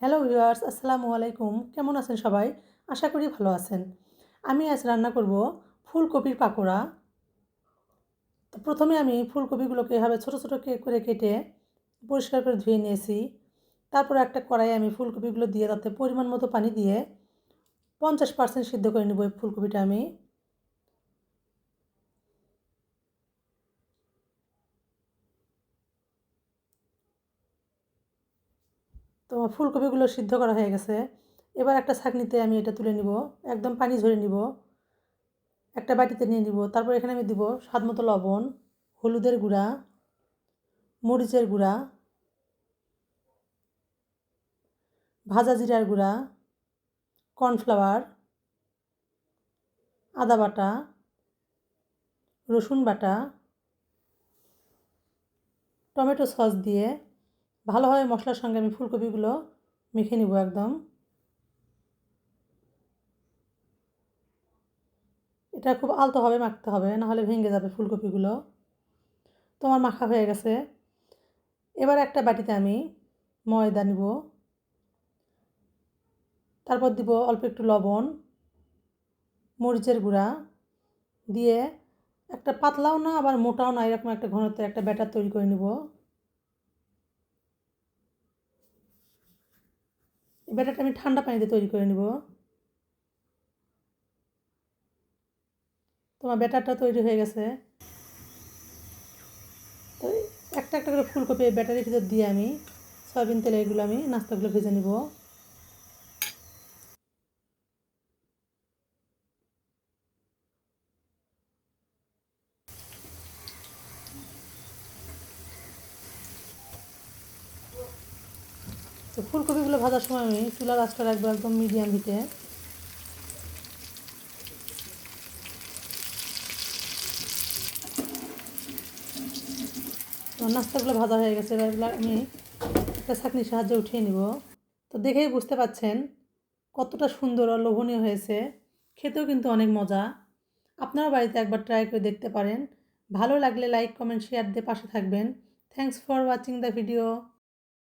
Hello viewers, আসসালামু আলাইকুম। কেমন আছেন সবাই? আশা করি ভালো আছেন। আমি আজ রান্না করব ফুলকপির পাকোড়া। তো প্রথমে আমি ফুলকপিগুলোকে এভাবে ছোট ছোট করে কেটে পরিষ্কার করে ধুয়ে নিয়েছি। তারপর একটা কড়াইয়ে আমি ফুলকপিগুলো দিয়ে তাতে পরিমাণ মতো পানি দিয়ে 50% সিদ্ধ করে নেব এই ফুলকপিটা আমি। তো ফুলকপিগুলো সিদ্ধ করা হয়ে গেছে। এবার একটা ছাঁকনিতে আমি এটা তুলে নিব, একদম পানি ঝরিয়ে নিব। একটা বাটিতে নিয়ে নিব। তারপর এখানে আমি দিব স্বাদ মতো লবণ, হলুদের গুঁড়া, মরিচের গুঁড়া, ভাজা জিরার গুঁড়া, কর্নফ্লাওয়ার, আদা বাটা, রসুন বাটা, টমেটো সস দিয়ে ভালোভাবে মশলার সঙ্গে আমি ফুলকপিগুলো মেখে নিব একদম। এটা খুব আলতোভাবে মাখতে হবে, নাহলে ভেঙে যাবে ফুলকপিগুলো। তো আমার মাখা হয়ে গেছে। এবার একটা বাটিতে আমি ময়দা নিব, তারপর দিব অল্প একটু লবণ, মরিচের গুঁড়া দিয়ে একটা পাতলাও না আবার মোটাও না, এরকম একটা ঘনত্বের একটা ব্যাটার তৈরি করে নিব। এই ব্যাটারটা আমি ঠান্ডা পানিতে তৈরি করে নিব। তোমার ব্যাটারটা তৈরি হয়ে গেছে। তো একটা একটা করে ফুলকপি এই ব্যাটারির ভিতর দিয়ে আমি সয়াবিন তেলে এগুলো আমি নাস্তাগুলো ভেজে নিব। তো ফুলকপিগুলো ভাজার সময় আমি চুলার আঁচটা রাখবো একদম মিডিয়াম হিটে। আমার নাস্তাগুলো ভাজা হয়ে গেছে, এবার এগুলো আমি একটা ছাঁকনির সাহায্যে উঠিয়ে নিব। তো দেখেই বুঝতে পাচ্ছেন কতটা সুন্দর আর লোভনীয় হয়েছে। খেতেও কিন্তু অনেক মজা। আপনারা বাড়িতে একবার ট্রাই করে দেখতে পারেন। ভালো লাগলে লাইক, কমেন্ট, শেয়ার দিয়ে পাশে থাকবেন। Thanks for watching the video.